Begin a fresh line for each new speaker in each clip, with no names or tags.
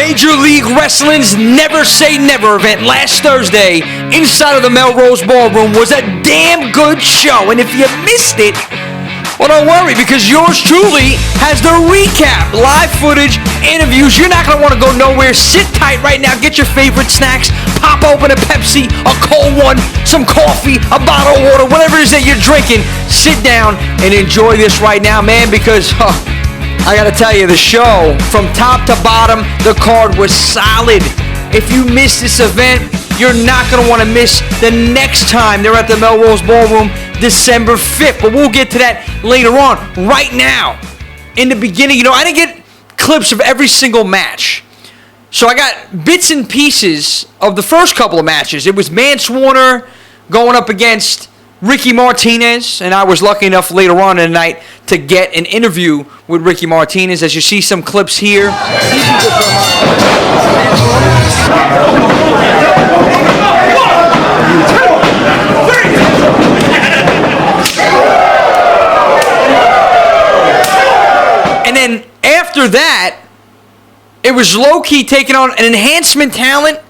Major League Wrestling's Never Say Never event last Thursday inside of the Melrose Ballroom was a damn good show. And if you missed it, well, don't worry, because yours truly has the recap, live footage, interviews. You're not going to want to go nowhere. Sit tight right now. Get your favorite snacks. Pop open a Pepsi, a cold one, some coffee, a bottle of water, whatever it is that you're drinking. Sit down and enjoy this right now, man, because I got to tell you, the show, from top to bottom, the card was solid. If you missed this event, you're not going to want to miss the next time they're at the Melrose Ballroom, December 5th. But we'll get to that later on. Right now, in the beginning, I didn't get clips of every single match. So I got bits and pieces of the first couple of matches. It was Mance Warner going up against Ricky Martinez, and I was lucky enough later on in the night to get an interview with Ricky Martinez. As you see some clips here. And then after that, it was low-key taking on an enhancement talent,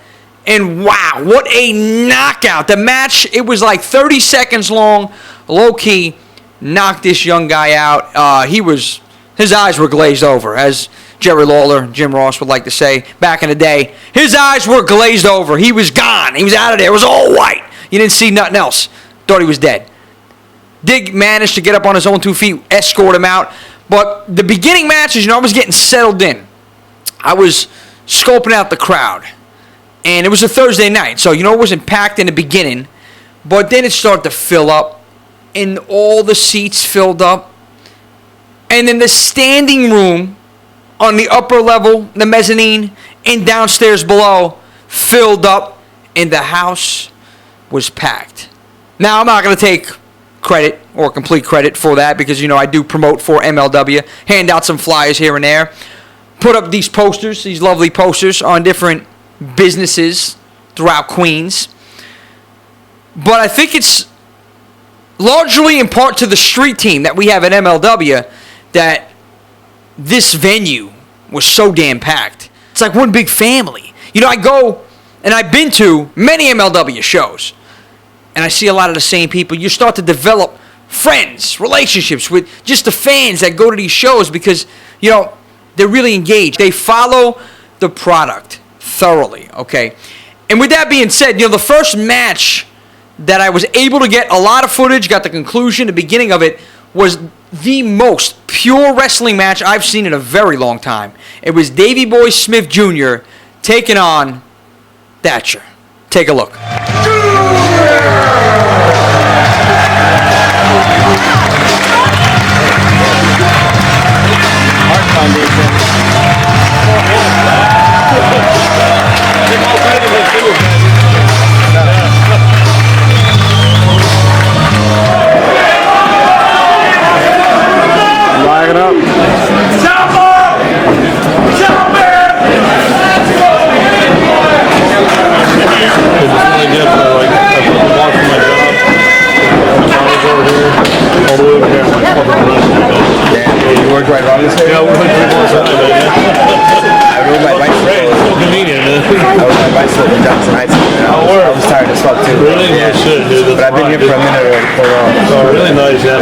and wow, what a knockout. The match, it was like 30 seconds long. Low-key knocked this young guy out. His eyes were glazed over, as Jerry Lawler, Jim Ross would like to say back in the day. His eyes were glazed over. He was gone. He was out of there. It was all white. You didn't see nothing else. Thought he was dead. Dig managed to get up on his own 2 feet, escort him out. But the beginning matches, I was getting settled in. I was scoping out the crowd. And it was a Thursday night, so, it wasn't packed in the beginning. But then it started to fill up, and all the seats filled up. And then the standing room on the upper level, the mezzanine, and downstairs below, filled up, and the house was packed. Now, I'm not going to take credit or complete credit for that because, I do promote for MLW, hand out some flyers here and there, put up these posters, these lovely posters on different businesses throughout Queens. But I think it's largely in part to the street team that we have at MLW that this venue was so damn packed. It's like one big family. I go and I've been to many MLW shows and I see a lot of the same people. You start to develop friends, relationships with just the fans that go to these shows because, they're really engaged. They follow the product thoroughly, okay? And with that being said, the first match that I was able to get a lot of footage, got the conclusion, the beginning of it, was the most pure wrestling match I've seen in a very long time. It was Davey Boy Smith Jr. taking on Thatcher. Take a look.
Line it up.
You worked right around this area?
Yeah, we went to
I rode my bicycle.
It's so convenient, man.
I rode my bicycle from Johnson Heights. I was tired as fuck too.
Really?
Yeah.
No shit, dude.
But I've been here for a minute already.
So really nice, yeah.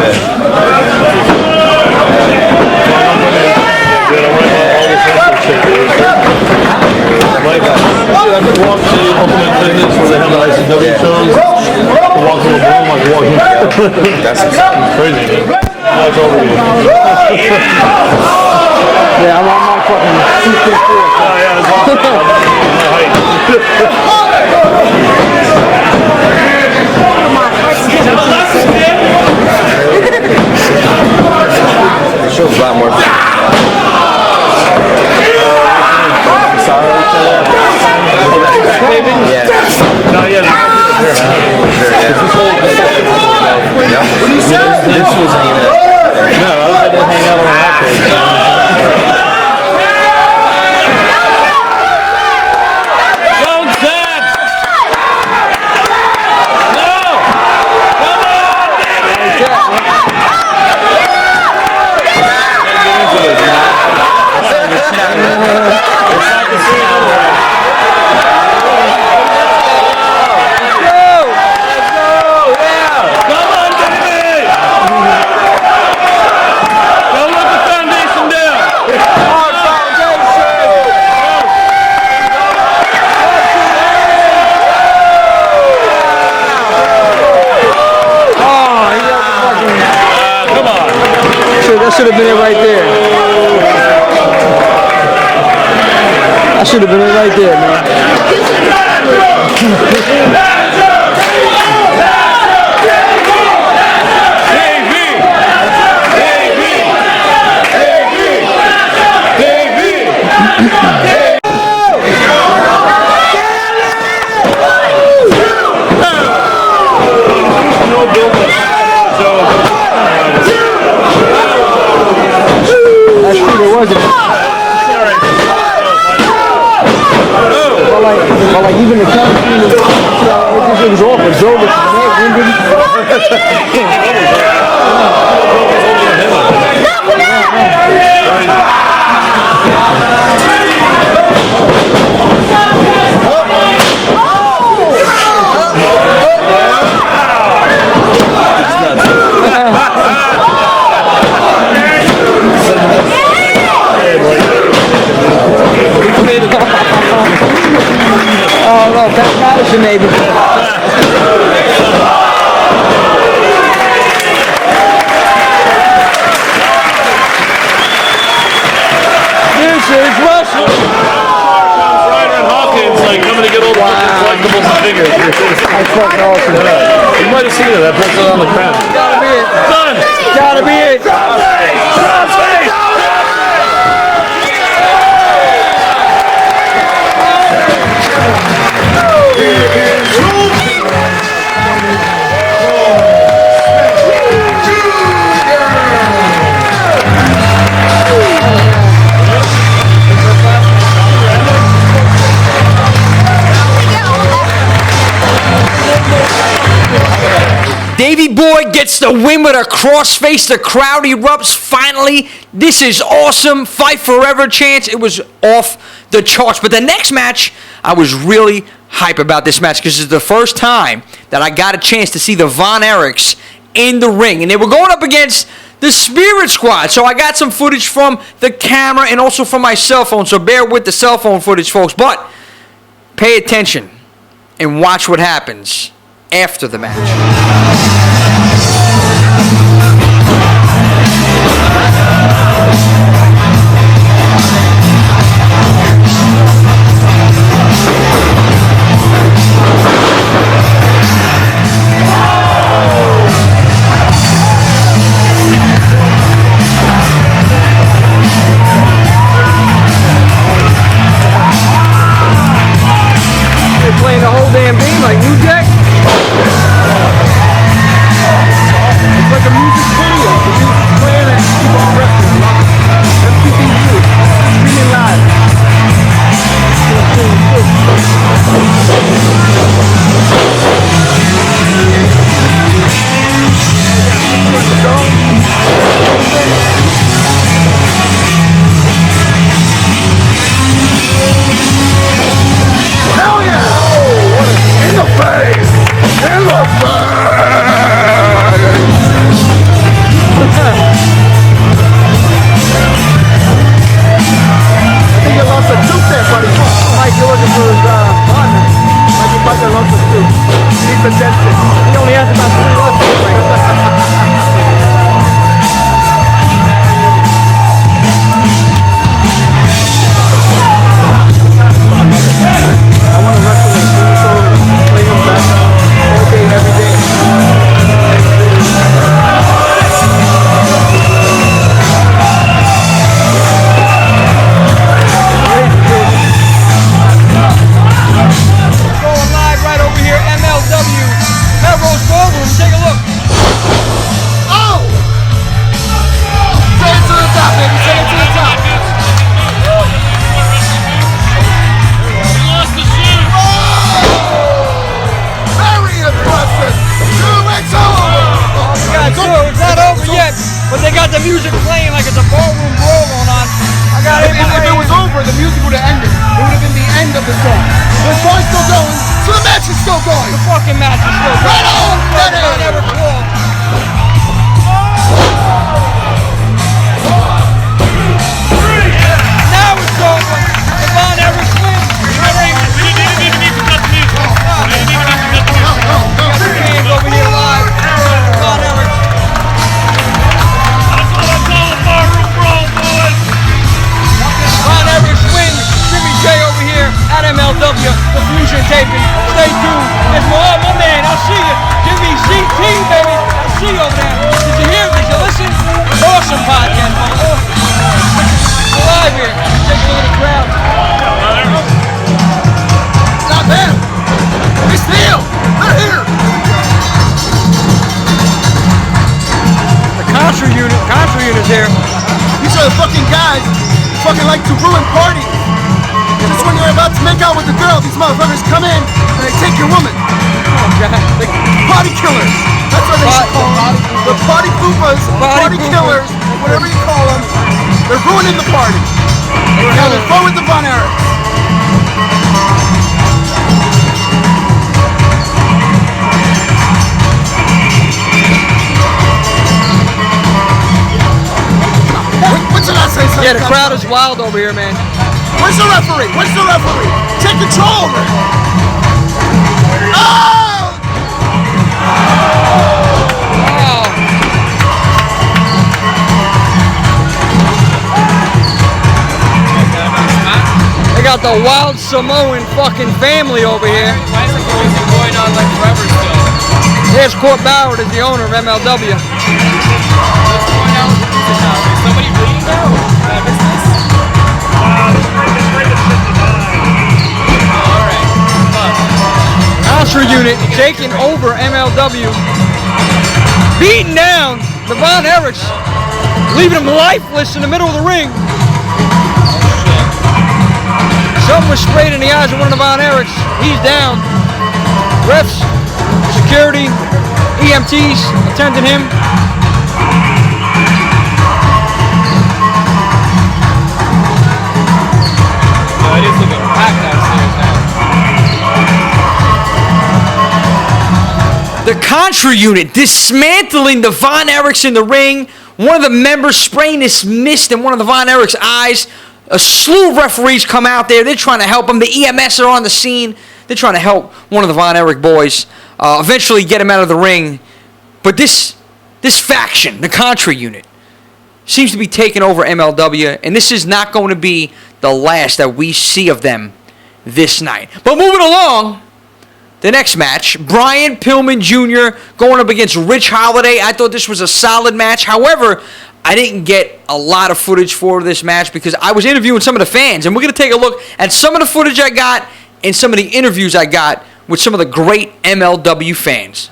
I could walk to Ultimate Fitness where they have the ICW shows. Walk to the room like walking.
That's
crazy, man. That's over you.
Yeah, I'm on my fucking 2 feet 4.
Oh, yeah, it's awesome. My height.
The show's a lot more. Yeah.
No, yeah.
This wasn't even.
No, I didn't hang out on that page. It's not the same.
should have been it right there. I should have been it right there, man. That's true, it wasn't. But like even the chemistry, it was off. It was over. Oh no, that's Madison, maybe. This is Russell.
Ryder and Hawkins, like, coming to get all the collectibles and figures.
That's fucking awesome.
You might have seen it. I put it on the crown.
Gotta be it.
Done.
Gotta be it.
Davey boy gets the win with a crossface. The crowd erupts finally. This is awesome. Fight forever chance. It was off the charts. But the next match, I was really hype about this match because it's the first time that I got a chance to see the Von Erichs in the ring. And they were going up against the Spirit Squad. So I got some footage from the camera and also from my cell phone. So bear with the cell phone footage, folks. But pay attention and watch what happens after the match.
They're playing the whole damn game like New Jack. It's like a music video. The music's playing and keep on wrestling. That's two things too. Streaming live.
Hell yeah! In the face! In the I think you lost a tooth there, buddy.
Mike, you're looking for his partner.
Mikey Butler lost a tooth. Deep and dented.
He only has about 3 left. I want to wrestle in Minnesota, play him back all day, every day. Going live right over here, MLW, Melrose Ballroom. Take a look.
Oh! Say it to the top, baby. Say it to the top. Very impressive. 2 weeks over.
Yeah, so it's not over yet, but they got the music playing like it's a ballroom brawl going on. I got it.
If it was over, the music would have ended. It would have been the end of the song. The song's still going, so the match is still going.
The fucking match is still going.
Right on,
Fucking
Renat.
never called. Now it's over. The Von Erich win. Hands over here live. Von Erich.
unit here.
These are the fucking guys who fucking like to ruin parties. Just when you're about to make out with the girl, these motherfuckers come in and they take your woman. Party killers. That's what they should call them. The party poopers, party killers, whatever you call them. They're ruining the party. They're having fun with the Von Erich. What's the last say?
Yeah, the crowd is wild over here, man.
Where's the referee? Where's the referee? Take control of it. Oh!
Wow. They got the wild Samoan fucking family over here.
Why is the music going on like forever still?
There's Court Ballard is the owner of MLW.
What's going on with the music now? Is somebody bleeding now? Did I miss this?
Ultra unit taking over MLW. Beating down the Von Erichs. Leaving them lifeless in the middle of the ring. Something was sprayed in the eyes of one of the Von Erichs. He's down. Refs, security, EMTs attending him.
It is looking packed downstairs now.
The Contra unit dismantling the Von Erichs in the ring. One of the members spraying this mist in one of the Von Erichs' eyes. A slew of referees come out there. They're trying to help him. The EMS are on the scene. They're trying to help one of the Von Erich boys eventually get him out of the ring. But this faction, the Contra unit, seems to be taking over MLW, and this is not going to be the last that we see of them this night. But moving along, the next match, Brian Pillman Jr. going up against Rich Holliday. I thought this was a solid match. However, I didn't get a lot of footage for this match because I was interviewing some of the fans, and we're going to take a look at some of the footage I got and some of the interviews I got with some of the great MLW fans.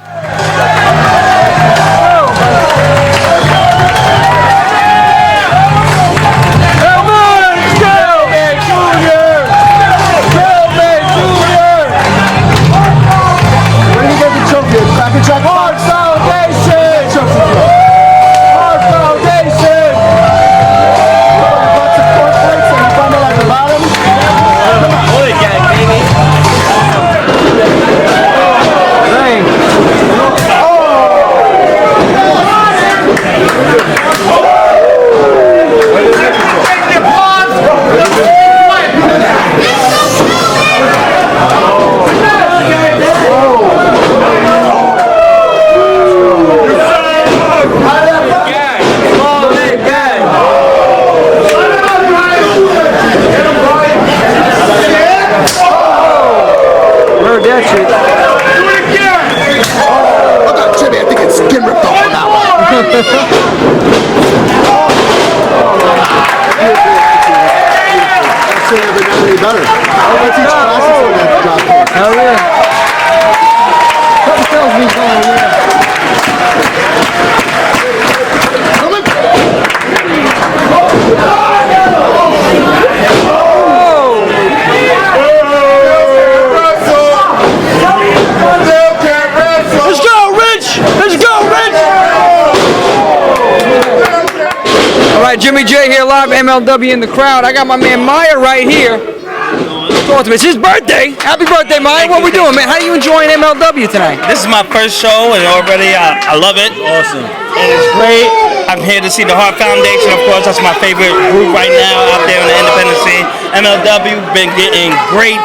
Jimmy J here live, MLW in the crowd. I got my man Maya right here. It's his birthday. Happy birthday, Maya. What we doing, man? How are you enjoying MLW tonight?
This is my first show, and already I love it. Awesome. And it's great. I'm here to see the Hart Foundation. Of course, that's my favorite group right now out there in the independent scene. MLW been getting great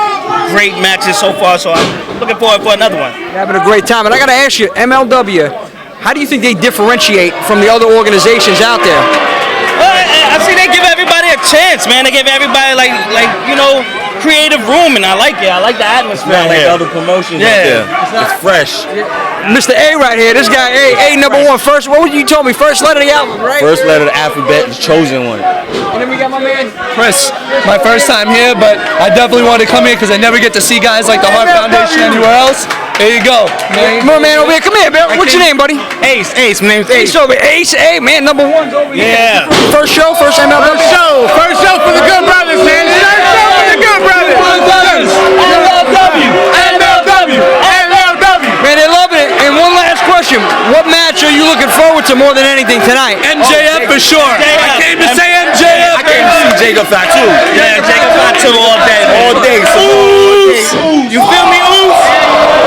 matches so far, so I'm looking forward for another one.
You're having a great time. And I got to ask you, MLW, how do you think they differentiate from the other organizations out there?
I see they give everybody a chance, man. They give everybody like creative room, and I like it. I like the atmosphere.
Not like other promotions.
Yeah,
it's fresh.
Mr. A right here. This guy A number one. First, what would you told me? First letter of the album, right?
First letter of the alphabet, the chosen one.
And then we got my man
Chris. My first time here, but I definitely wanted to come here because I never get to see guys like the Hart Foundation anywhere else.
There you go. Come on, man, over here. Come here, man. What's your name, buddy?
Ace. My name's Ace.
Ace over here. Ace, hey, man, number one's over here.
Yeah.
First show, first MLW.
First show for the Good Brothers, man. First show for the Good Brothers. MLW.
Man, they're loving it. And one last question. What match are you looking forward to more than anything tonight?
MJF for sure. I came to say MJF. I came to see Jacob Fatu.
Yeah, Jacob Fatu all day.
All day.
You feel me, Oos?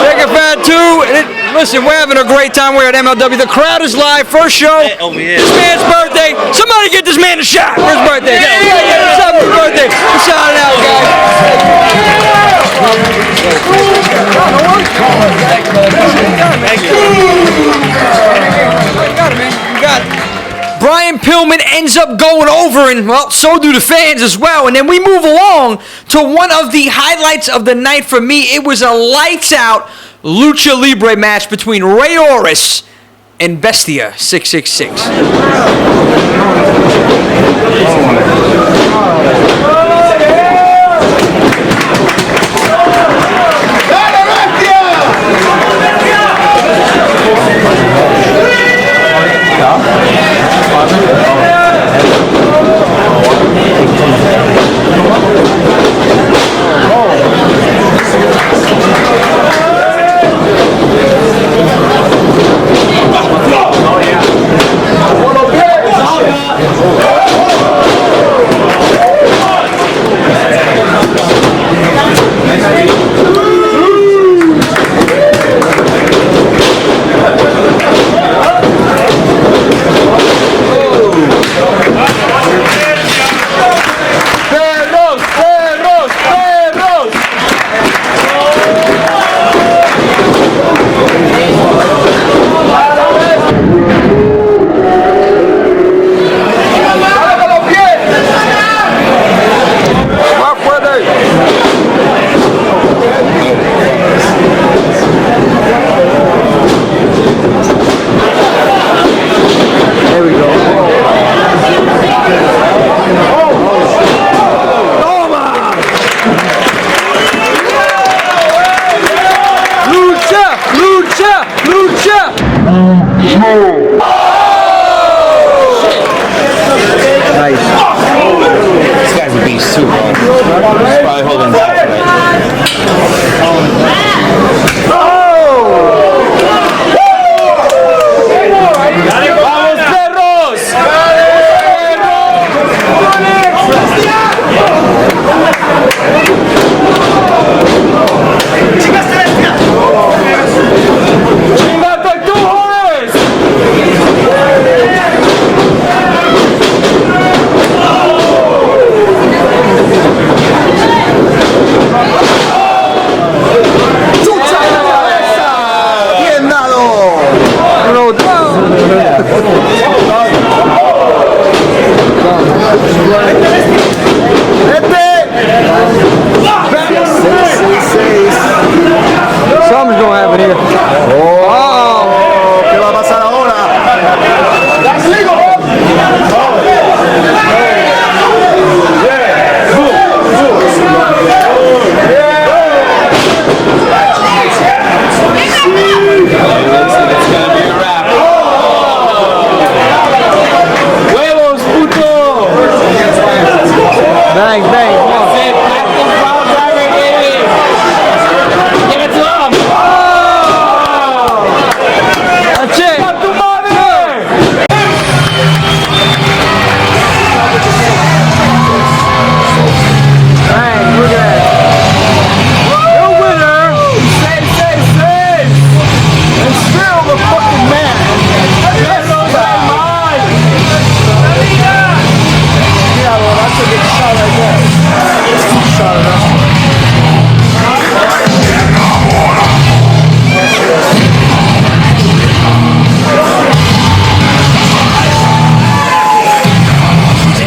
Jacob Fatu. Listen, we're having a great time. We're at MLW. The crowd is live. First show.
Over here.
This man's birthday. Somebody get this man a shot for his birthday. What's up for his birthday? We're shouting out, guys.
Thank you.
You got it, man. You got it. Brian Pillman ends up going over, and, well, so do the fans as well. And then we move along to one of the highlights of the night for me. It was a lights-out Lucha Libre match between Rey Horus and Bestia 666.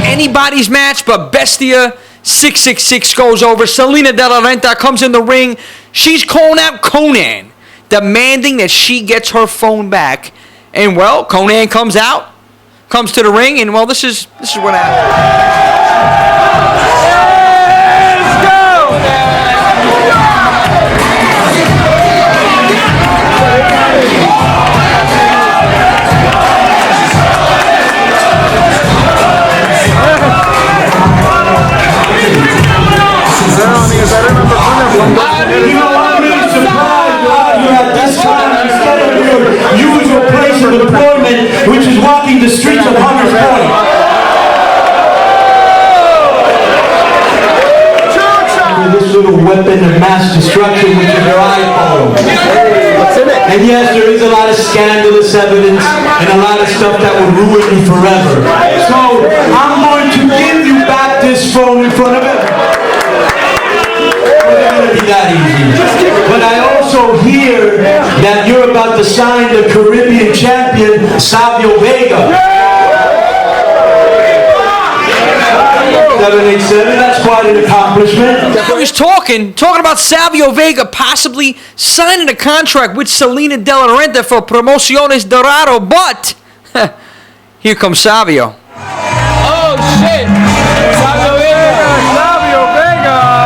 Anybody's match, but Bestia 666 goes over. Salina de la Renta comes in the ring. She's calling out Konnan, demanding that she gets her phone back. And, well, Konnan comes out, comes to the ring, and, well, this is what happened. Let's go!
of mass destruction, which is your iPhone. And yes, there is a lot of scandalous evidence and a lot of stuff that will ruin you forever. So I'm going to give you back this phone in front of everyone. It's not going to be that easy. But I also hear that you're about to sign the Caribbean champion, Savio Vega. 787, that's quite an accomplishment.
Now he's talking about Savio Vega possibly signing a contract with Salina de la Renta for Promociones Dorado, but here comes Savio.
Oh shit! Savio Vega!
Savio Vega!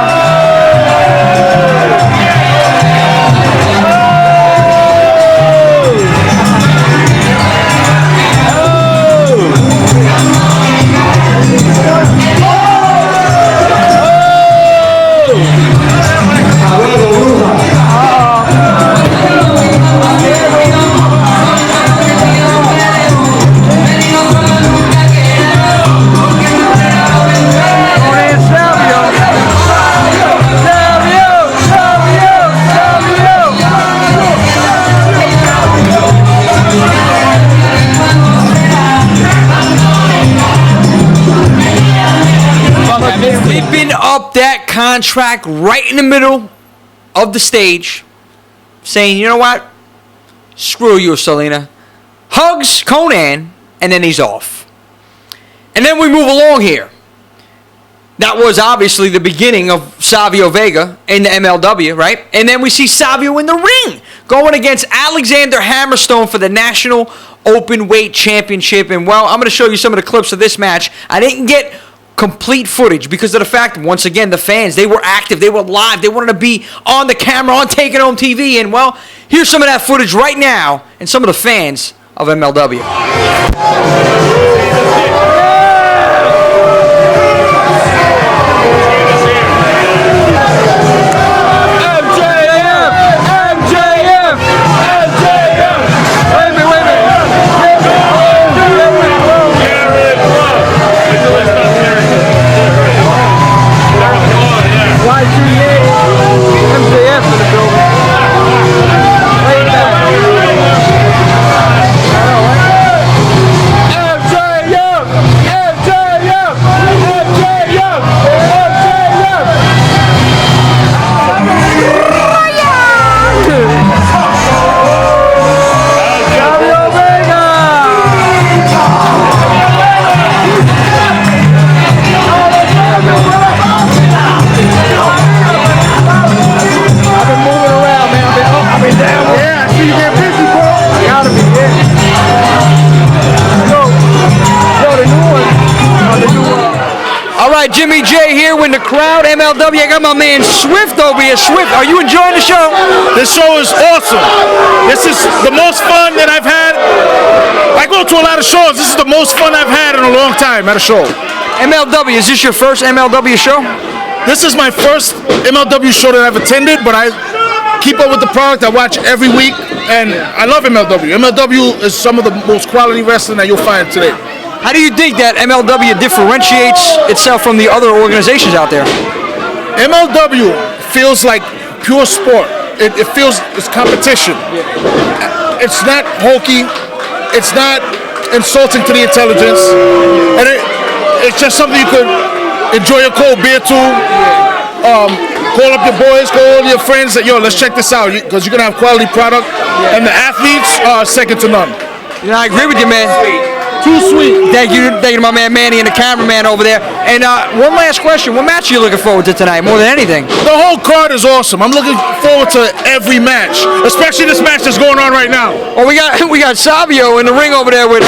Whipping up that contract right in the middle of the stage, saying, you know what? Screw you, Salina. Hugs Konnan, and then he's off. And then we move along here. That was obviously the beginning of Savio Vega in the MLW, right? And then we see Savio in the ring going against Alexander Hammerstone for the National Open Weight Championship. And, well, I'm going to show you some of the clips of this match. I didn't get complete footage because of the fact, once again, the fans, they were active, they were live, they wanted to be on the camera, on Taking Home TV, and, well, here's some of that footage right now and some of the fans of MLW. Jimmy J here with the crowd, MLW. I got my man Swift over here. Swift, are you enjoying the show?
This show is awesome. This is the most fun that I've had. I go to a lot of shows. This is the most fun I've had in a long time at a show.
MLW, is this your first MLW show?
This is my first MLW show that I've attended, but I keep up with the product. I watch every week, and I love MLW. MLW is some of the most quality wrestling that you'll find today.
How do you think that MLW differentiates itself from the other organizations out there?
MLW feels like pure sport. It feels it's competition. It's not hokey. It's not insulting to the intelligence. And it's just something you could enjoy a cold beer to. Call up your boys, call all your friends. Yo, let's check this out because you're going to have quality product. And the athletes are second to none.
Yeah, I agree with you, man.
Too sweet.
Thank you to my man Manny and the cameraman over there. And one last question. What match are you looking forward to tonight more than anything?
The whole card is awesome. I'm looking forward to every match, especially this match that's going on right now.
Well, we got Savio in the ring over there with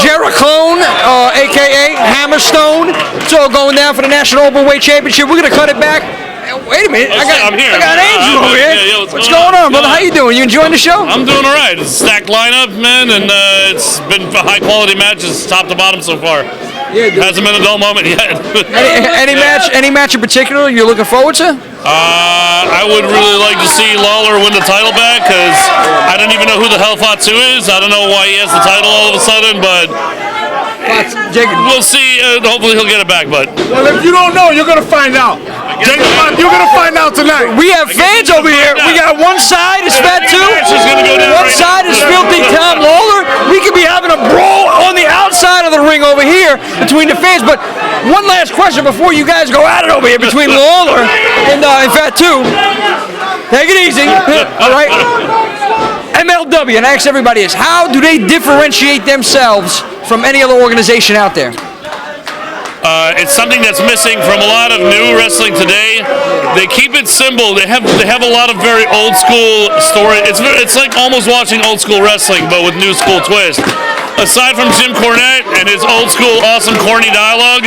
Jericho, a.k.a. Hammerstone. It's all going down for the National Open Weight Championship. We're going to cut it back. Wait a minute.
I'm here.
I got Angel over here.
Yeah,
what's going on, brother? How you doing? You enjoying the show?
I'm doing all right. It's a stacked lineup, man, and it's been high-quality matches top to bottom so far.
Yeah,
hasn't been a dull moment yet.
any match in particular you're looking forward to?
I would really like to see Lawlor win the title back because I don't even know who the hell Fatu is. I don't know why he has the title all of a sudden, but We'll see. Hopefully he'll get it back, but.
Well, if you don't know, you're gonna find out. You're gonna find out tonight.
We have fans over here. We got one side is Fatu, one side is Filthy Tom Lawlor. We could be having a brawl on the outside of the ring over here between the fans. But one last question before you guys go at it over here between Lawlor and Fatu. Take it easy. All right. MLW, and I ask everybody is, how do they differentiate themselves from any other organization out there?
It's something that's missing from a lot of new wrestling today. They keep it simple. They have a lot of very old school story. It's like almost watching old school wrestling, but with new school twist. Aside from Jim Cornette and his old school awesome corny dialogue,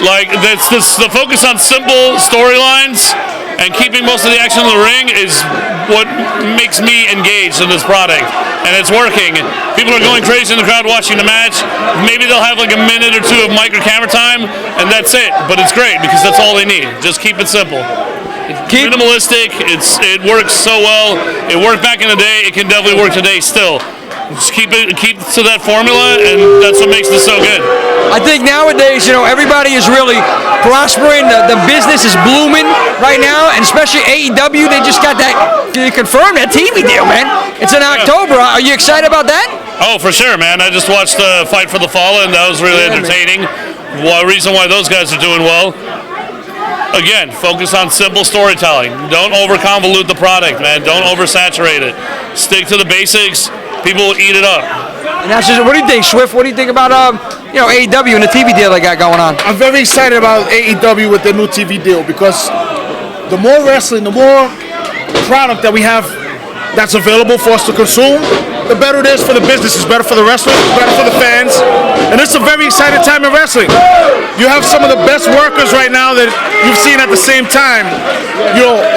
like that's the focus on simple storylines and keeping most of the action in the ring is what makes me engaged in this product, and it's working. People are going crazy in the crowd watching the match. Maybe they'll have like a minute or two of mic or camera time, and that's it. But it's great because that's all they need. Just keep it simple. Minimalistic. It works so well. It worked back in the day. It can definitely work today still. Just keep to that formula, and that's what makes this so good.
I think nowadays, everybody is really prospering. The business is blooming right now, and especially AEW. They just got they confirmed that TV deal, man. It's in October. Are you excited about that?
Oh, for sure, man. I just watched the Fight for the Fallen. That was really entertaining. Reason why those guys are doing well. Again, focus on simple storytelling. Don't over-convolute the product, man. Don't oversaturate it. Stick to the basics. People will eat it up.
And that's just, what do you think, Swift? What do you think about AEW and the TV deal they got going on?
I'm very excited about AEW with their new TV deal because the more wrestling, the more product that we have that's available for us to consume, the better it is for the business. It's better for the wrestlers, it's better for the fans. And it's a very exciting time in wrestling. You have some of the best workers right now that you've seen at the same time,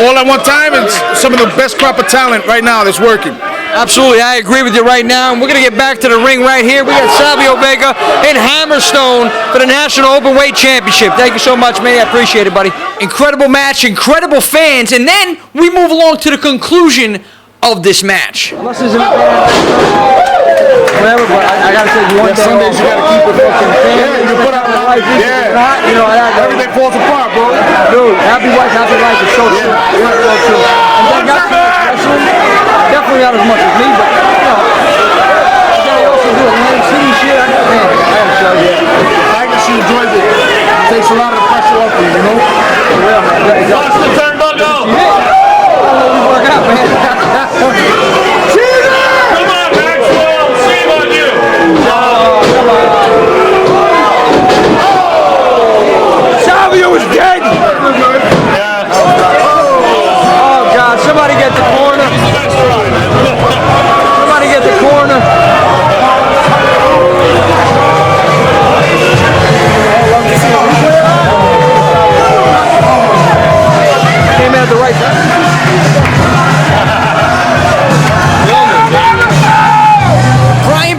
all at one time, and some of the best crop of talent right now that's working.
Absolutely, I agree with you right now. And we're going to get back to the ring right here. We got Savio, Vega, and Hammerstone for the National Openweight Championship. Thank you so much, man. I appreciate it, buddy. Incredible match, incredible fans. And then we move along to the conclusion of this match.
Unless there's whatever, but I gotta say, one day
Sundays you gotta keep it fucking
family. You put out the life, everything falls apart, bro. Dude, happy wife, happy life is so true. So true. And then got wrestling, definitely not as much as me, but they also do it. Man, city shit, I gotta show you.
I guess she enjoys it. It takes a lot of the pressure off you, you know?
Yeah, man.
Watch the turnbuckle.
Work out, man.
Come on, Maxwell. Shame on you.
Savio is dead.
Oh, God. Somebody get the corner. Somebody get the corner. Came out the right time.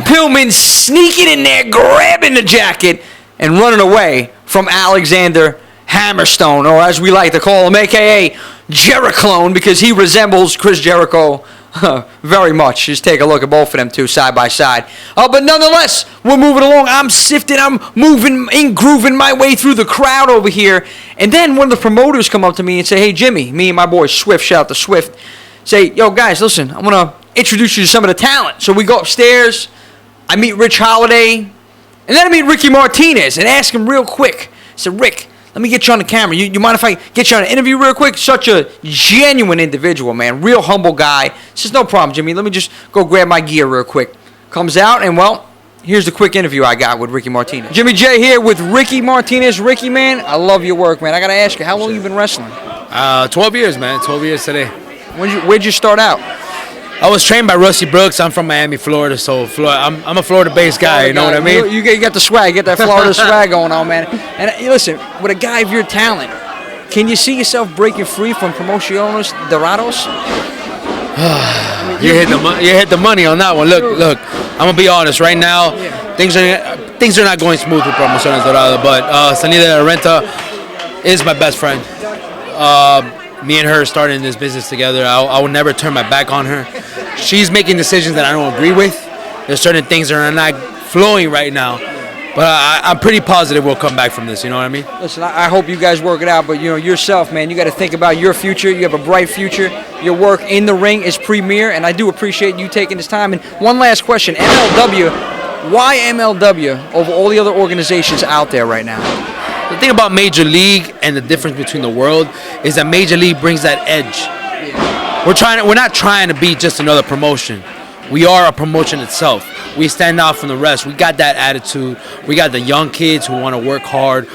Pillman sneaking in there, grabbing the jacket, and running away from Alexander Hammerstone, or as we like to call him, a.k.a. Jericho, because he resembles Chris Jericho very much. Just take a look at both of them two side by side. But nonetheless, we're moving along. I'm sifting, I'm moving, grooving my way through the crowd over here. And then one of the promoters come up to me and say, hey, Jimmy, me and my boy Swift, shout out to Swift, say, yo, guys, listen, I'm going to introduce you to some of the talent. So we go upstairs. I meet Rich Holliday, and then I meet Ricky Martinez and ask him real quick. I said, Rick, let me get you on the camera. You mind if I get you on an interview real quick? Such a genuine individual, man. Real humble guy. He says, no problem, Jimmy. Let me just go grab my gear real quick. Comes out, and, well, here's the quick interview I got with Ricky Martinez. Jimmy J here with Ricky Martinez. Ricky, man, I love your work, man. I got to ask you, how long you been wrestling?
12 years, man. 12 years today.
Where'd you start out?
I was trained by Rusty Brooks. I'm from Miami, Florida, so I'm a Florida-based guy, you know what I mean?
You got the swag, you got that Florida swag going on, man. And listen, with a guy of your talent, can you see yourself breaking free from Promociones Dorados?
You hit the money on that one. Look, I'm gonna be honest. Right now, things are not going smooth with Promociones Dorados, but Salina de Renta is my best friend. Me and her started in this business together. I will never turn my back on her. She's making decisions that I don't agree with. There's certain things that are not flowing right now. But I'm pretty positive we'll come back from this. You know what I mean?
Listen, I hope you guys work it out, but yourself, man, you got to think about your future. You have a bright future. Your work in the ring is premier, and I do appreciate you taking this time. And one last question, MLW, why MLW over all the other organizations out there right now?
The thing about Major League and the difference between the world is that Major League brings that edge. We're not trying to be just another promotion. We are a promotion itself. We stand out from the rest. We got that attitude. We got the young kids who want to work hard.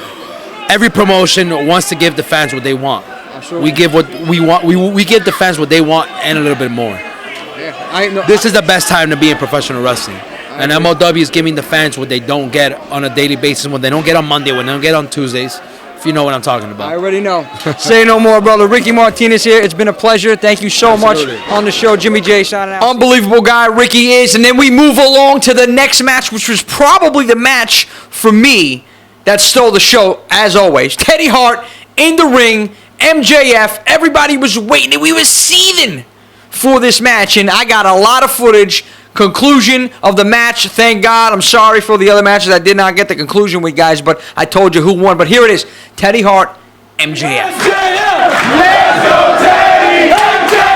Every promotion wants to give the fans what they want. Absolutely. We give what we want. We give the fans what they want and a little bit more. Yeah, this is the best time to be in professional wrestling. And MLW is giving the fans what they don't get on a daily basis, what they don't get on Monday, what they don't get on Tuesdays. If you know what I'm talking about.
I already know. Say no more, brother. Ricky Martinez here. It's been a pleasure. Thank you so much on the show. Jimmy J signing out. Unbelievable guy Ricky is. And then we move along to the next match, which was probably the match for me that stole the show, as always. Teddy Hart in the ring, MJF. Everybody was waiting. We were seething for this match, and I got a lot of footage. Conclusion of the match, thank God. I'm sorry for the other matches. I did not get the conclusion with guys, but I told you who won. But here it is, Teddy Hart, MJF.
Let's go, Teddy! MJF!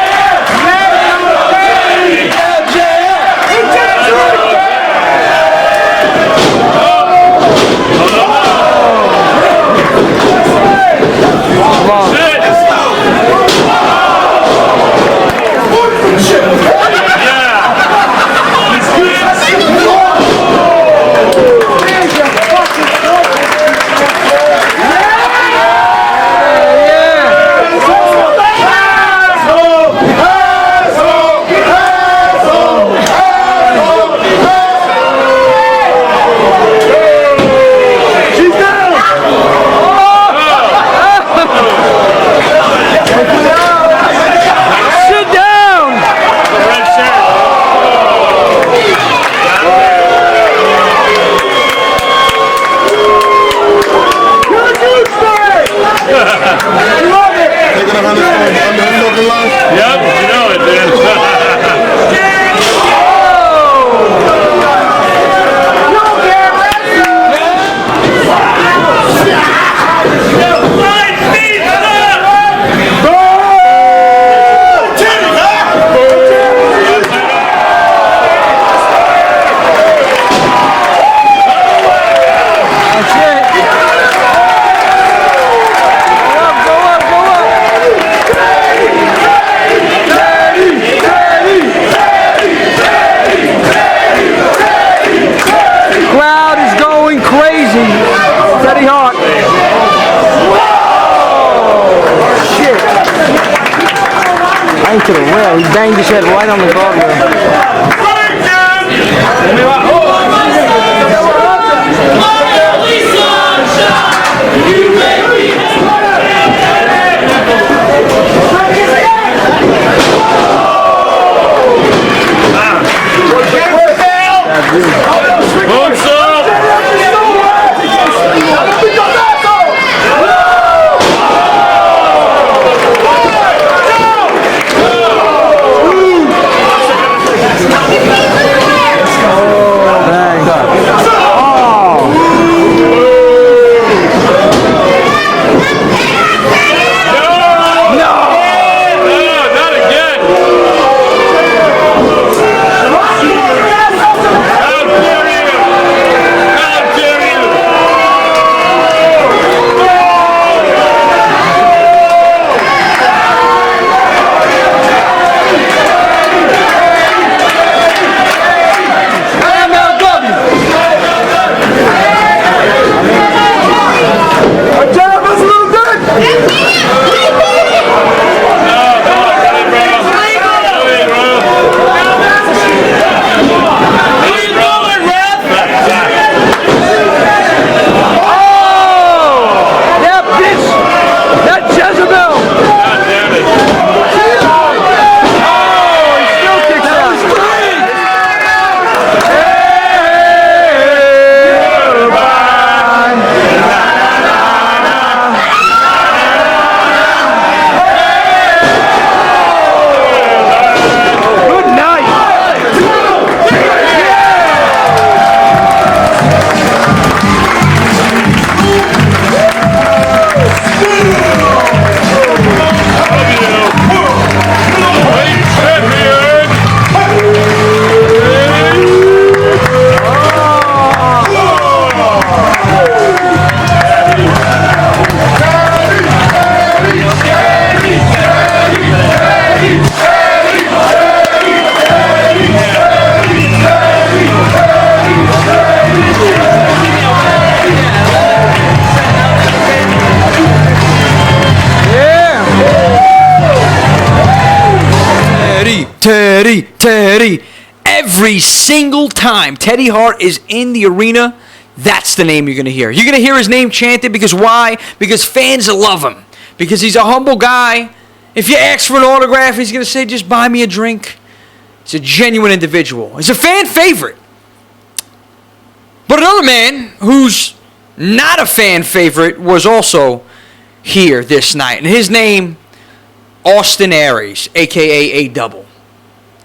To the rail. He banged his head right on the guardrail.
Out there!
time Teddy Hart is in the arena, that's the name you're going to hear. You're going to hear his name chanted because why? Because fans love him. Because he's a humble guy. If you ask for an autograph, he's going to say, just buy me a drink. He's a genuine individual. He's a fan favorite. But another man who's not a fan favorite was also here this night. And his name, Austin Aries, a.k.a. A-Double.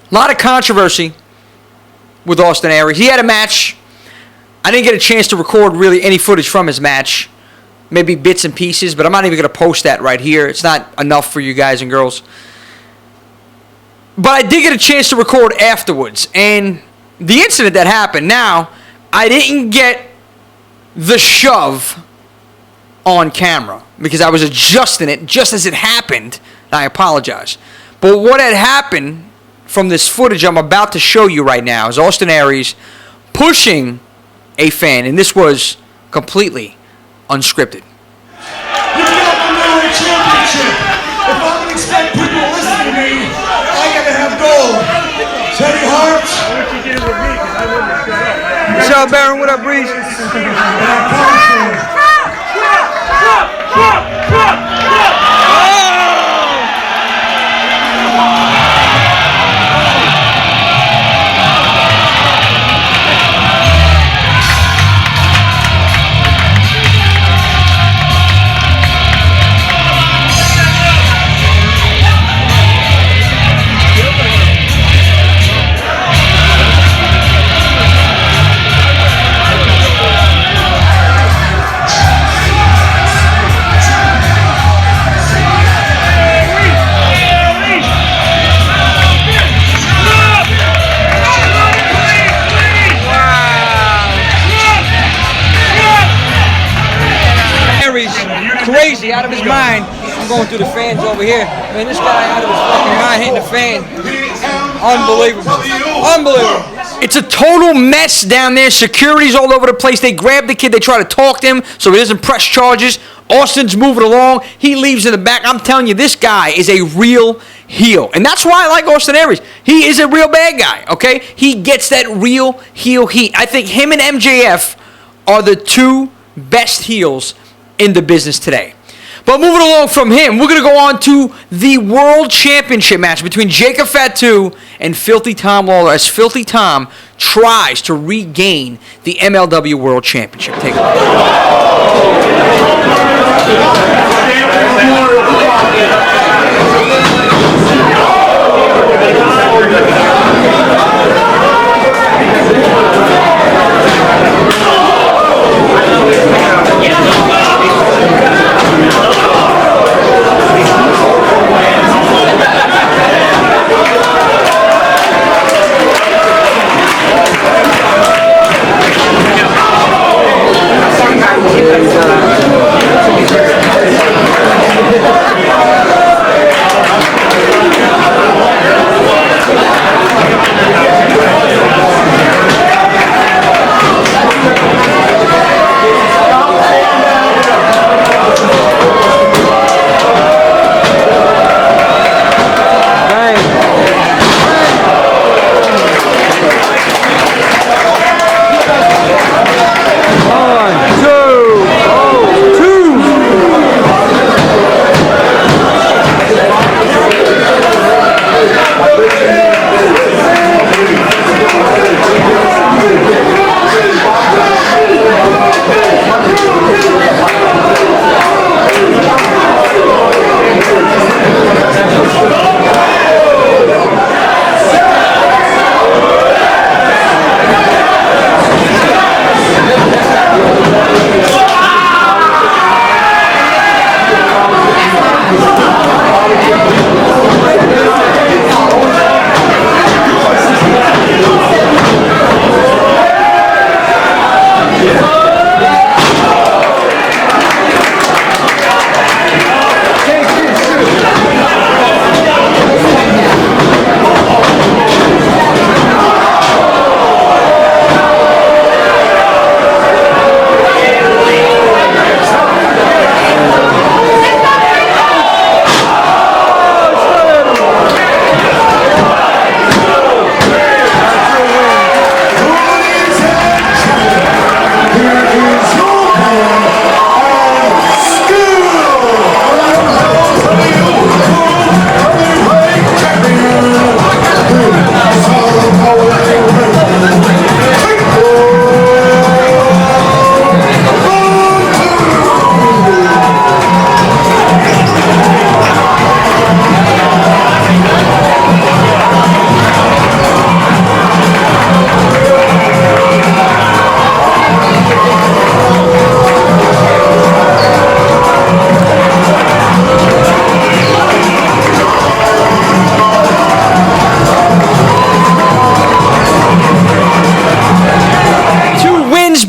A lot of controversy with Austin Aries. He had a match. I didn't get a chance to record really any footage from his match. Maybe bits and pieces, but I'm not even going to post that right here. It's not enough for you guys and girls. But I did get a chance to record afterwards. And the incident that happened, now, I didn't get the shove on camera because I was adjusting it just as it happened. And I apologize. But what had happened from this footage I'm about to show you right now is Austin Aries pushing a fan. And this was completely unscripted.
You got the World Championship. If I'm going to expect people to listen to me, I got to have gold. Teddy Hart.
What's up, Baron? What up, Breeze? Crazy, out of his mind. I'm going through the fans over here. Man, this guy out of his fucking mind hitting the fan. Unbelievable. Unbelievable. It's a total mess down there. Security's all over the place. They grab the kid. They try to talk to him so he doesn't press charges. Austin's moving along. He leaves in the back. I'm telling you, this guy is a real heel. And that's why I like Austin Aries. He is a real bad guy, okay? He gets that real heel heat. I think him and MJF are the two best heels in the business today. But moving along from him, we're going to go on to the World Championship match between Jacob Fatu and Filthy Tom Lawlor as Filthy Tom tries to regain the MLW World Championship. Take a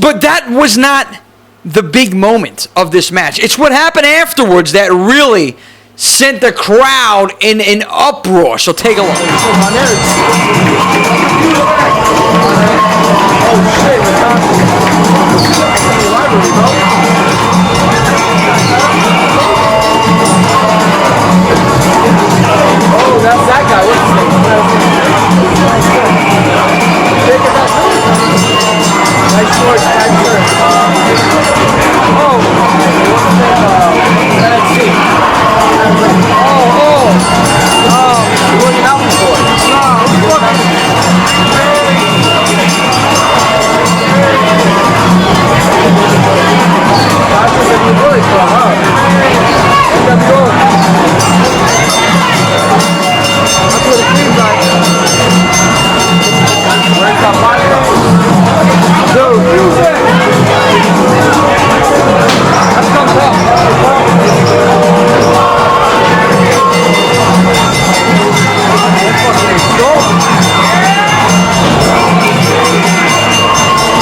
But that was not the big moment of this match. It's what happened afterwards that really sent the crowd in an uproar. So take a look.
Oh, that's that guy. What's his name? Nice shorts, nice shirt. Oh, what's his name? NYC. You're working out before. No, who's working? Thatcher said you're really strong, huh? NWO. That's what it seems like. Where's that body? Dude, that's comes up.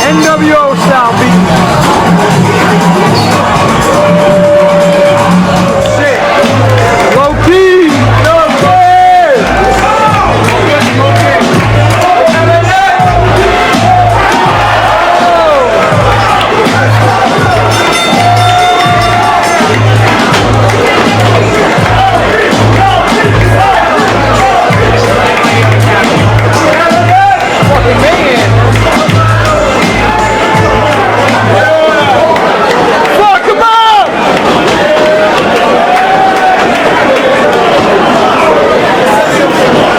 NWO style beat. Shit. Low key. No way. Fucking man. Fuck him up!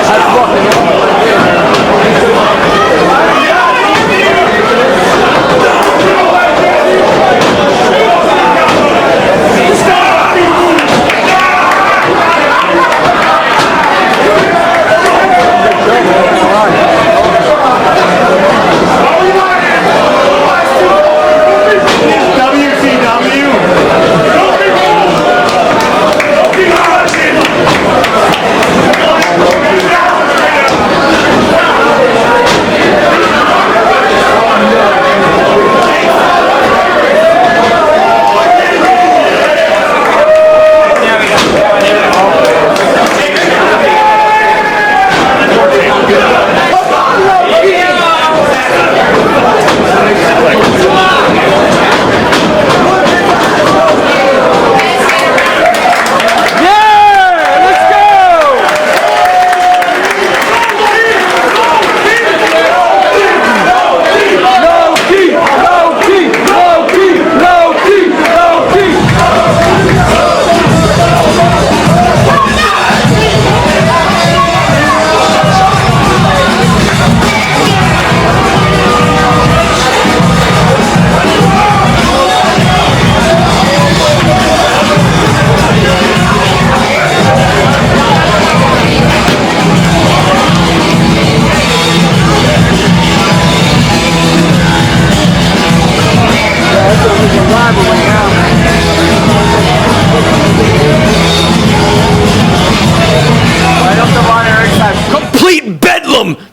That's fucking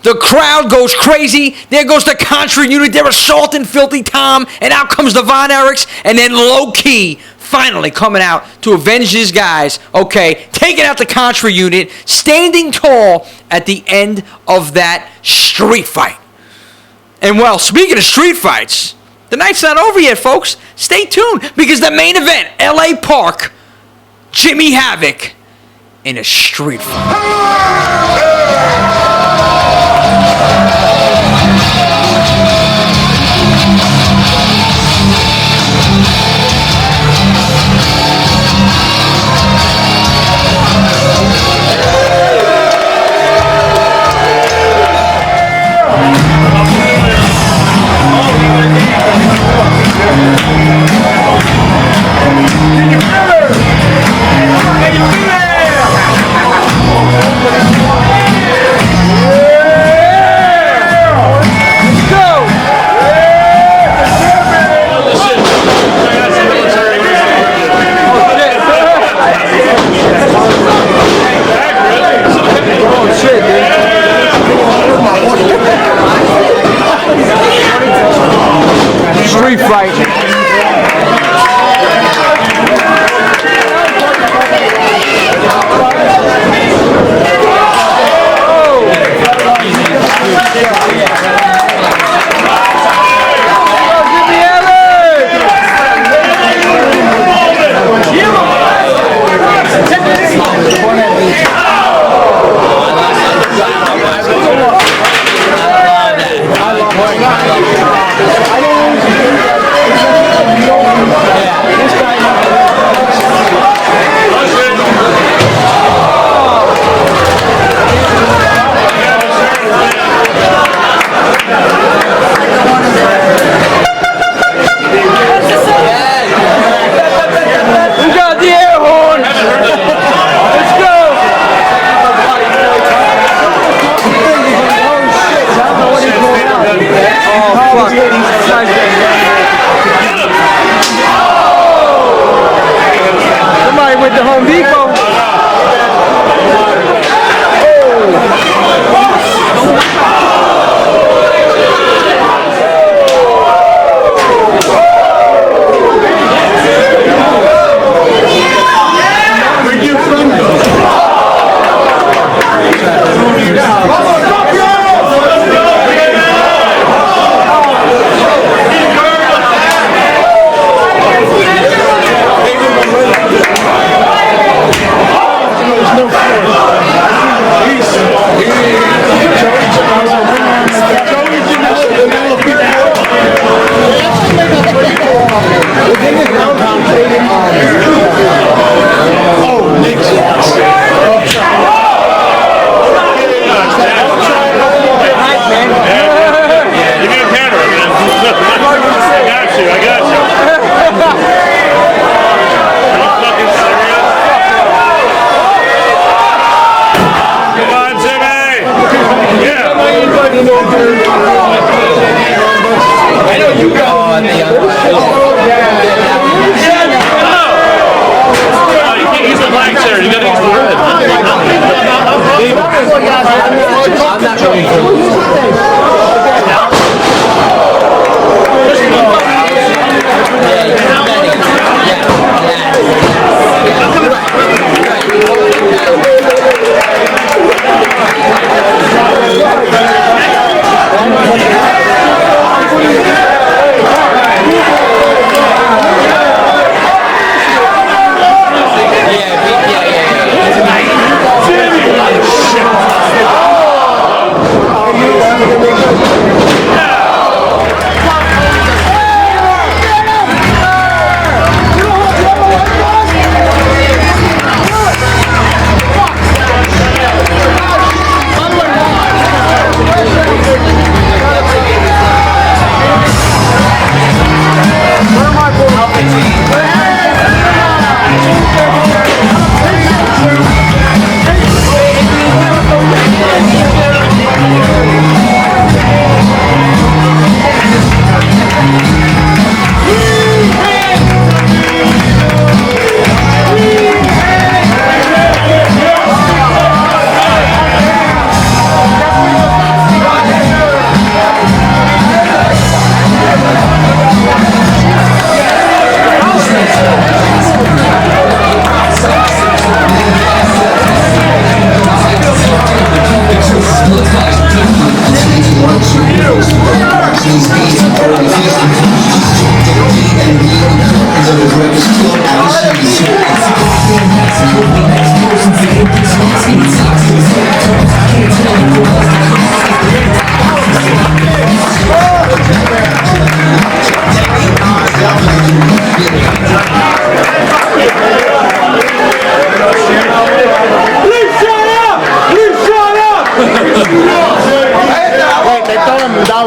The crowd goes crazy. There goes the Contra unit. They're assaulting Filthy Tom. And out comes the Von Erichs. And then Low Key finally coming out to avenge his guys. Okay, taking out the Contra unit. Standing tall at the end of that street fight. And well, speaking of street fights, the night's not over yet, folks. Stay tuned because the main event, LA Park, Jimmy Havoc in a street fight.
street fight. Somebody went to Home Depot.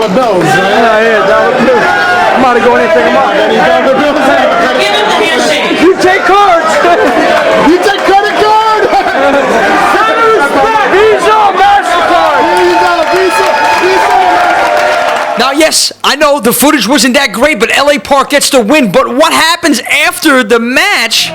$1 bills.
Yeah, $1 bills. I'm about to go in and take them out.
Give him the handshake.
You take cards.
You take credit card.
Visa, MasterCard.
Now, yes, I know the footage wasn't that great, but LA Park gets the win. But what happens after the match?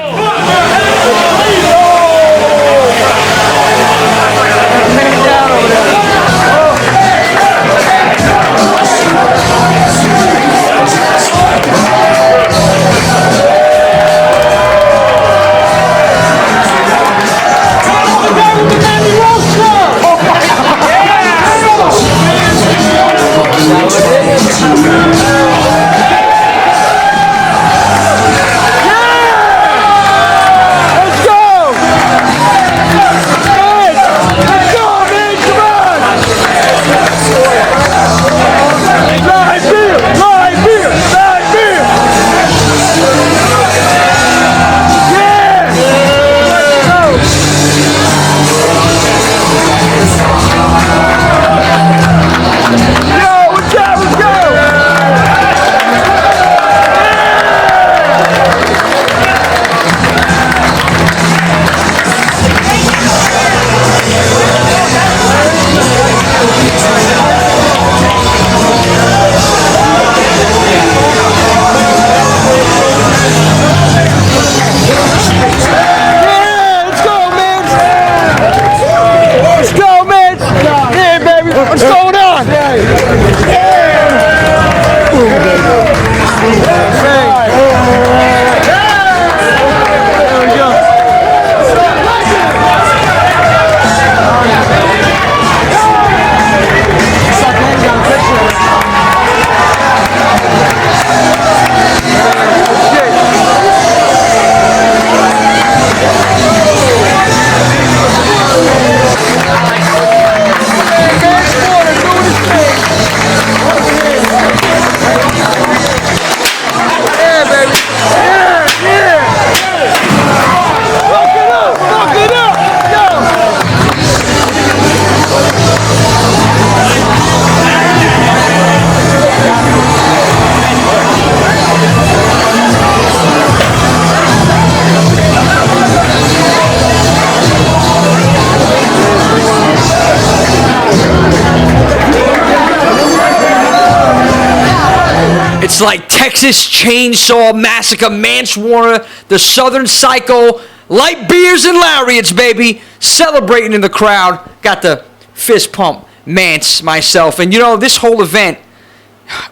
It's like Texas Chainsaw Massacre, Mance Warner, the Southern Psycho, light beers and lariats, baby. Celebrating in the crowd. Got the fist pump, Mance, myself. And, you know, this whole event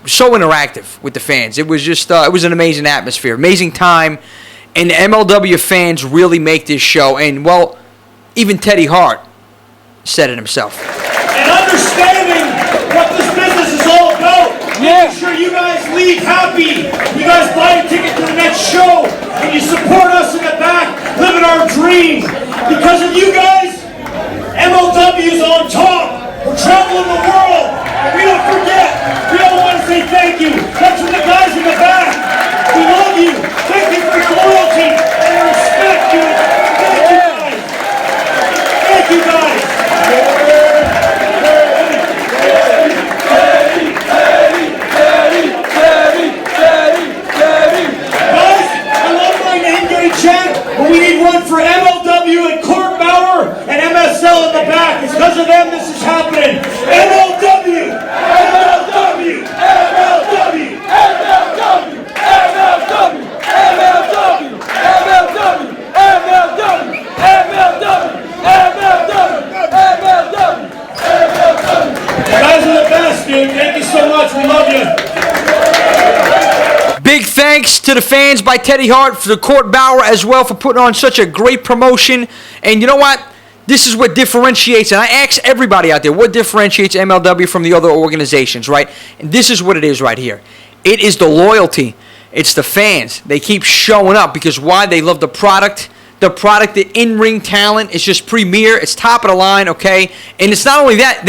was so interactive with the fans. It was just, it was an amazing atmosphere, amazing time. And the MLW fans really make this show. And, well, even Teddy Hart said it himself.
And understanding what this business is all about. Making sure you guys leave happy. You guys buy a ticket to the next show. And you support us in the back, living our dreams. Because of you guys, MLW's on top. We're traveling the world. And we don't forget. We all want to say thank you. That's for the guys in the back. We love you. Thank you for your loyalty and your respect, dude. Thank you guys. Thank you guys. Guys, I love my name getting chant, but we need one for MLW and Court Bauer and MSL in the back. It's because of them this is happening. MLW! MLW! MLW! MLW! MLW! MLW! MLW! MLW! MLW! MLW! MLW! You guys are the best, dude. Thank you so much. We love you.
Big thanks to the fans by Teddy Hart, for the Court Bauer as well, for putting on such a great promotion. And you know what? This is what differentiates, and I ask everybody out there, what differentiates MLW from the other organizations, right? And this is what it is right here. It is the loyalty. It's the fans. They keep showing up because why? They love the product. The product, the in-ring talent is just premier. It's top of the line, okay? And it's not only that.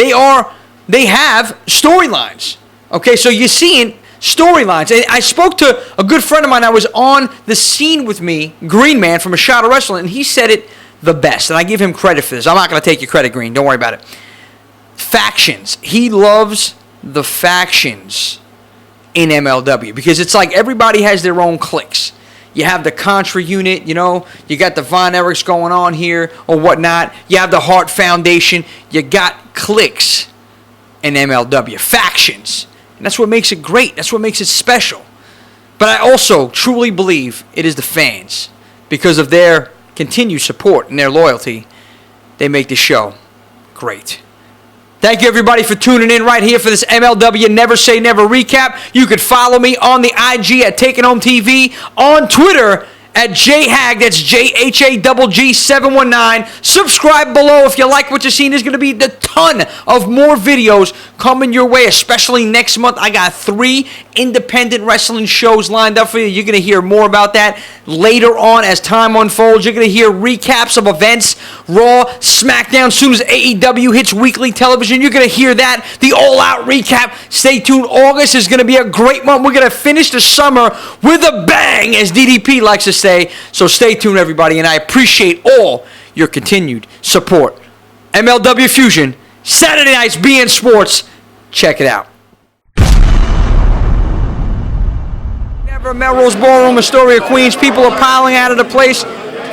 They have storylines, okay? So you're seeing storylines. And I spoke to a good friend of mine that was on the scene with me, Green Man from A Shot of Wrestling, and he said it the best. And I give him credit for this. I'm not going to take your credit, Green. Don't worry about it. Factions. He loves the factions in MLW because it's like everybody has their own cliques. You have the Contra unit, you know, you got the Von Erichs going on here or whatnot. You have the Hart Foundation. You got cliques in MLW, factions. And that's what makes it great. That's what makes it special. But I also truly believe it is the fans. Because of their continued support and their loyalty, they make the show great. Thank you, everybody, for tuning in right here for this MLW Never Say Never recap. You could follow me on the IG at Taking Home TV, on Twitter at JHAG, that's JHAGG719. Subscribe below if you like what you're seeing. There's going to be a ton of more videos coming your way, especially next month. I got 3 independent wrestling shows lined up for you. You're going to hear more about that later on as time unfolds. You're going to hear recaps of events, Raw, SmackDown. As soon as AEW hits weekly television, you're going to hear that, the all-out recap. Stay tuned. August is going to be a great month. We're going to finish the summer with a bang, as DDP likes to say. So stay tuned, everybody, and I appreciate all your continued support. MLW Fusion, Saturday nights, BN Sports. Check it out. Never Melrose Ballroom, Astoria, Queens. People are piling out of the place.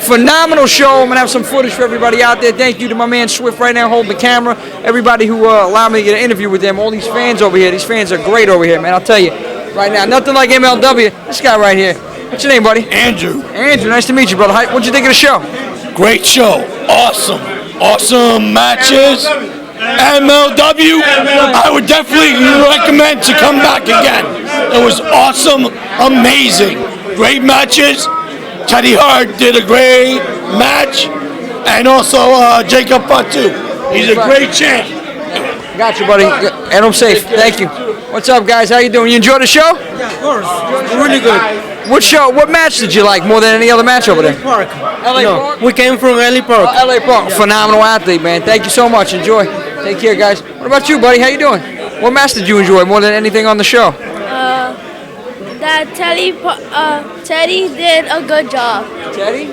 Phenomenal show. I'm going to have some footage for everybody out there. Thank you to my man Swift right now holding the camera. Everybody who allowed me to get an interview with them. All these fans over here. These fans are great over here, man. I'll tell you right now. Nothing like MLW. This guy right here. What's your name, buddy?
Andrew.
Andrew, nice to meet you, brother. What'd you think of the show?
Great show. Awesome. Awesome matches. MLW, I would definitely recommend to come back again. It was awesome, amazing. Great matches. Teddy Hart did a great match. And also Jacob Fatu. He's a great champ.
Got you, buddy. And I'm safe. Thank you. What's up, guys? How you doing? You enjoy the show?
Yeah, of course. Really good.
What show? What match did you like more than any other match over there?
Park.
LA Park?
We came from LA Park.
LA Park. Yeah. Phenomenal athlete, man. Thank you so much. Enjoy. Take care, guys. What about you, buddy? How you doing? What match did you enjoy more than anything on the show?
That Teddy did a good job.
Teddy?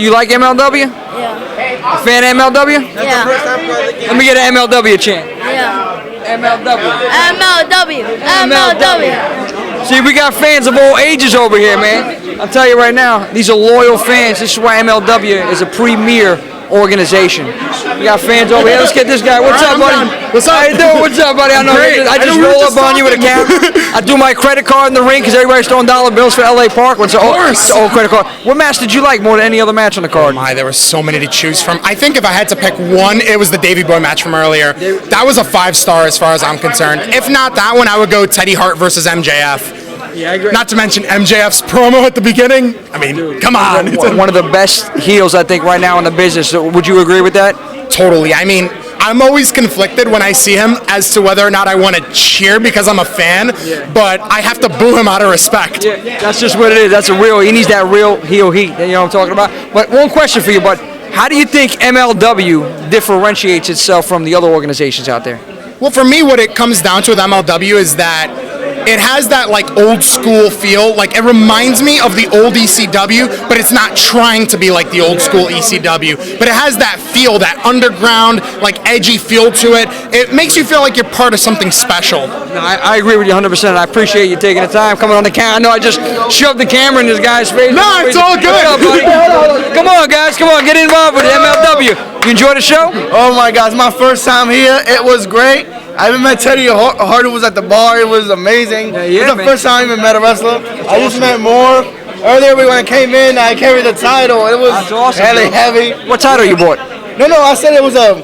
You like MLW?
Yeah.
A fan of MLW?
Yeah.
Let me get an MLW chant.
Yeah.
MLW.
MLW. MLW.
See, we got fans of all ages over here, man. I'll tell you right now, these are loyal fans. This is why MLW is a premier organization. We got fans over here. Let's get this guy. What's up, buddy?
What's up?
How you doing? What's up, buddy? I know. I just roll up on you with a camera. I do my credit card in the ring because everybody's throwing dollar bills for LA Park. It's an old credit card. What match did you like more than any other match on the card?
There were so many to choose from. I think if I had to pick one, it was the Davey Boy match from earlier. That was a 5-star as far as I'm concerned. If not that one, I would go Teddy Hart versus MJF.
Yeah, I agree.
Not to mention MJF's promo at the beginning. I mean, come on.
One of the best heels, I think, right now in the business. So would you agree with that?
Totally. I mean, I'm always conflicted when I see him as to whether or not I want to cheer because I'm a fan, but I have to boo him out of respect.
Yeah, that's just what it is. That's a real. He needs that real heel heat. You know what I'm talking about? But one question for you, bud. How do you think MLW differentiates itself from the other organizations out there?
Well, for me, what it comes down to with MLW is that it has that like old school feel. Like it reminds me of the old ECW, but it's not trying to be like the old school ECW. But it has that feel, that underground, like edgy feel to it. It makes you feel like you're part of something special.
No, I agree with you 100%. I appreciate you taking the time coming on the camera. I know I just shoved the camera in this guy's face.
No, it's all good.
What's up, buddy? Come on, guys. Come on, get involved with MLW. You enjoy the show?
Oh my God, it's my first time here. It was great. I even met Teddy Hart, who was at the bar. It was amazing. It was the first time I even met a wrestler. I just met more. Earlier when I came in, I carried the title. It was hella heavy.
What title you bought?
No, I said it was a.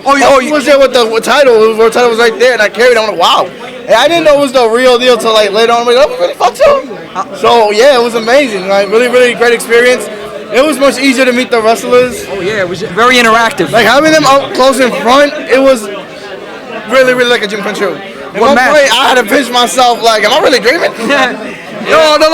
You was there with the title. The title was right there, and I carried it. I'm like, wow. And I didn't know it was the real deal till like later on. I'm like, oh, really, Fatu? So yeah, it was amazing. Like really, really great experience. It was much easier to meet the wrestlers.
Oh yeah, it was very interactive.
Like having them up close in front, it was really, really like a gym punch show. At one point, I had to pinch myself. Like, am I really dreaming?
No, they're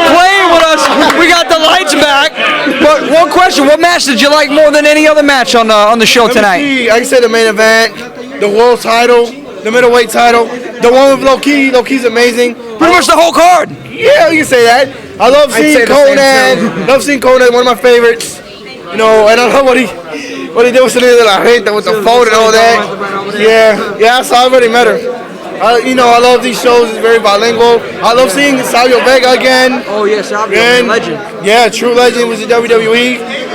playing with us. We got the lights back. But one question: what match did you like more than any other match on the show tonight?
I can say the main event, the world title, the middleweight title, the one with Low Key's amazing.
Pretty much the whole card.
Yeah, you can say that. I love seeing Konnan. Love seeing Konnan, one of my favorites. You know, and I love what he did with Salina de la Gente with the phone and all that. Yeah, so I already met her. I love these shows. It's very bilingual. I love seeing Savio Vega again.
Oh yeah, Savio, legend.
Yeah, true legend. Was in WWE.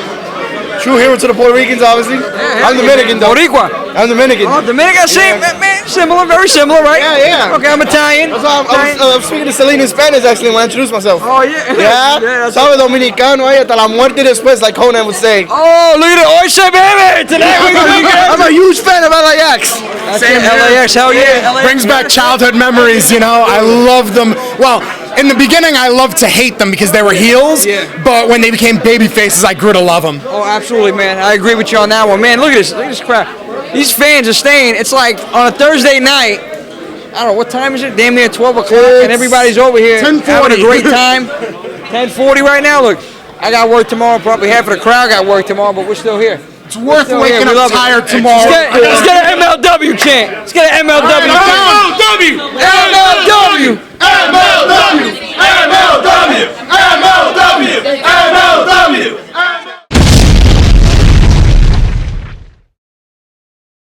True hero to the Puerto Ricans, obviously. I'm Dominican, though.
Boricua.
I'm Dominican.
Oh, Dominican. Same, man. Similar, very similar, right?
Yeah.
Okay, I'm Italian.
I was speaking to Salina in Spanish, actually, when I introduced myself.
Oh, yeah.
Yeah. Sabe Dominicano, hasta la muerte después, like Konnan would say.
Oh, look at it. Oise, baby. Today
I'm a huge fan of LAX.
Same LAX, hell yeah.
Brings back childhood memories, you know. I love them. Well, in the beginning, I loved to hate them because they were heels, but when they became baby faces, I grew to love them.
Oh, absolutely, man. I agree with you on that one. Man, look at this. Look at this crap. These fans are staying. It's like on a Thursday night. I don't know, what time is it? Damn near 12 o'clock, and everybody's over here having a great time. 10:40 right now. Look, I got work tomorrow. Probably half of the crowd got work tomorrow, but we're still here.
It's worth waking up tired tomorrow.
Let's get an MLW chant. Let's get an MLW chant.
MLW!
MLW!